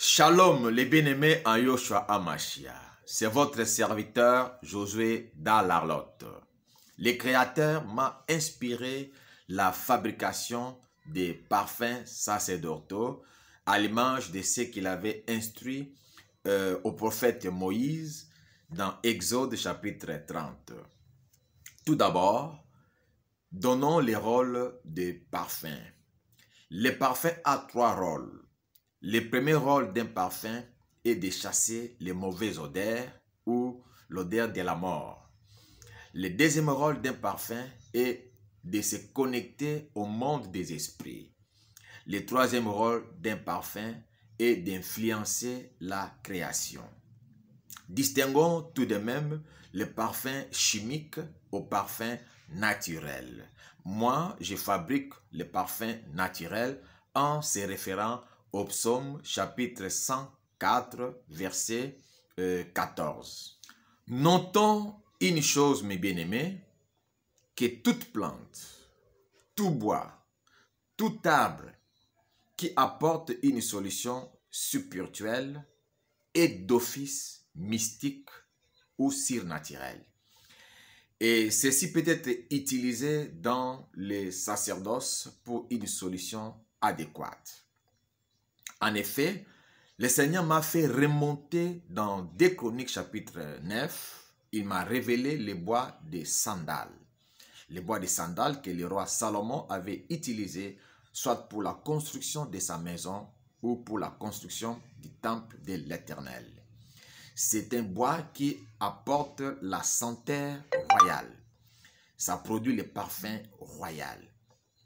Shalom les bien-aimés en Yoshua Amashia. C'est votre serviteur Josué Dalarlotte. Le Créateur m'a inspiré la fabrication des parfums sacerdotaux à l'image de ce qu'il avait instruit au prophète Moïse dans Exode chapitre 30. Tout d'abord, donnons les rôles des parfums. Le parfum a trois rôles. Le premier rôle d'un parfum est de chasser les mauvaises odeurs ou l'odeur de la mort. Le deuxième rôle d'un parfum est de se connecter au monde des esprits. Le troisième rôle d'un parfum est d'influencer la création. Distinguons tout de même le parfum chimique au parfum naturel. Moi, je fabrique le parfum naturel en se référant au psaume chapitre 104, verset 14. Notons une chose, mes bien-aimés, que toute plante, tout bois, tout arbre qui apporte une solution spirituelle est d'office mystique ou surnaturel. Et ceci peut être utilisé dans les sacerdoces pour une solution adéquate. En effet, le Seigneur m'a fait remonter dans 2 Chroniques chapitre 9. Il m'a révélé les bois de sandal. Les bois de sandal que le roi Salomon avait utilisé soit pour la construction de sa maison ou pour la construction du temple de l'Éternel. C'est un bois qui apporte la senteur royale. Ça produit le parfum royal.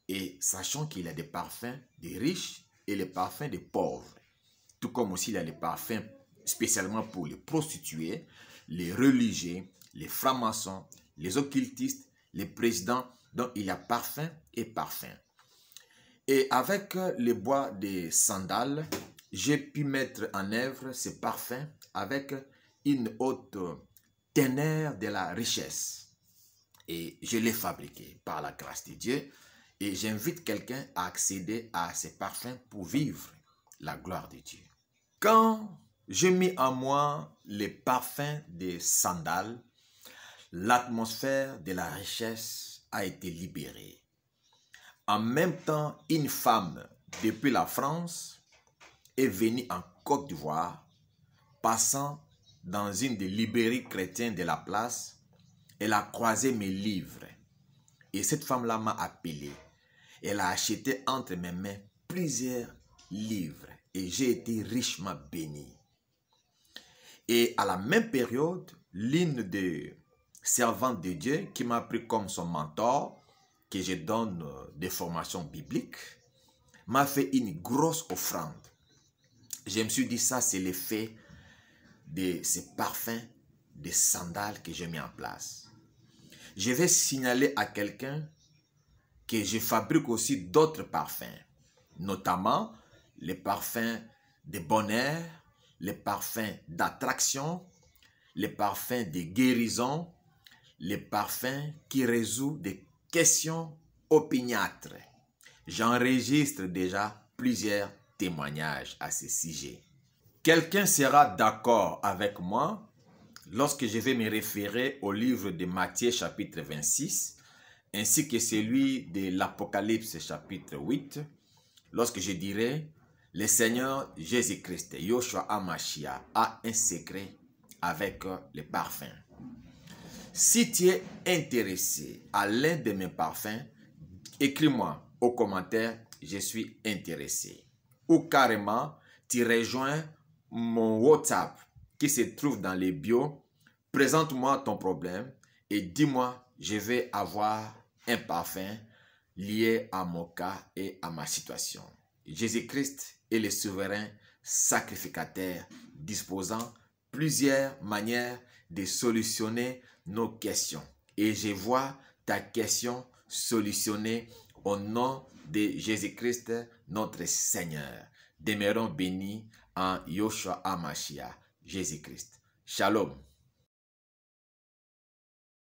Et sachant qu'il y a des parfums des riches et les parfums des pauvres. Tout comme aussi il y a les parfums spécialement pour les prostituées, les religieux, les francs-maçons, les occultistes, les présidents. Donc il y a parfum et parfum. Et avec les bois des sandales, j'ai pu mettre en œuvre ces parfums avec une haute teneur de la richesse. Et je l'ai fabriqué par la grâce de Dieu. Et j'invite quelqu'un à accéder à ces parfums pour vivre la gloire de Dieu. Quand j'ai mis en moi les parfums des sandales, l'atmosphère de la richesse a été libérée. En même temps, une femme depuis la France est venue en Côte d'Ivoire, passant dans une des librairies chrétiennes de la place. Elle a croisé mes livres. Et cette femme-là m'a appelé. Elle a acheté entre mes mains plusieurs livres. Et j'ai été richement béni. Et à la même période, l'une des servantes de Dieu qui m'a pris comme son mentor, que je donne des formations bibliques, m'a fait une grosse offrande. Je me suis dit, ça c'est l'effet de ces parfums, des sandales que j'ai mis en place. Je vais signaler à quelqu'un que je fabrique aussi d'autres parfums, notamment les parfums de bonheur, les parfums d'attraction, les parfums de guérison, les parfums qui résolvent des questions opiniâtres. J'enregistre déjà plusieurs témoignages à ce sujet. Quelqu'un sera d'accord avec moi lorsque je vais me référer au livre de Matthieu chapitre 26, ainsi que celui de l'Apocalypse chapitre 8, lorsque je dirai, le Seigneur Jésus-Christ, Yoshua Amashia, a un secret avec les parfums. Si tu es intéressé à l'un de mes parfums, écris-moi au commentaire, je suis intéressé. Ou carrément, tu rejoins mon WhatsApp qui se trouve dans les bios. Présente-moi ton problème et dis-moi, je vais avoir un parfum lié à mon cas et à ma situation. Jésus-Christ est le souverain sacrificateur disposant plusieurs manières de solutionner nos questions. Et je vois ta question solutionnée au nom de Jésus-Christ, notre Seigneur. Demeurons bénis en Yoshua Amashia, Jésus-Christ. Shalom.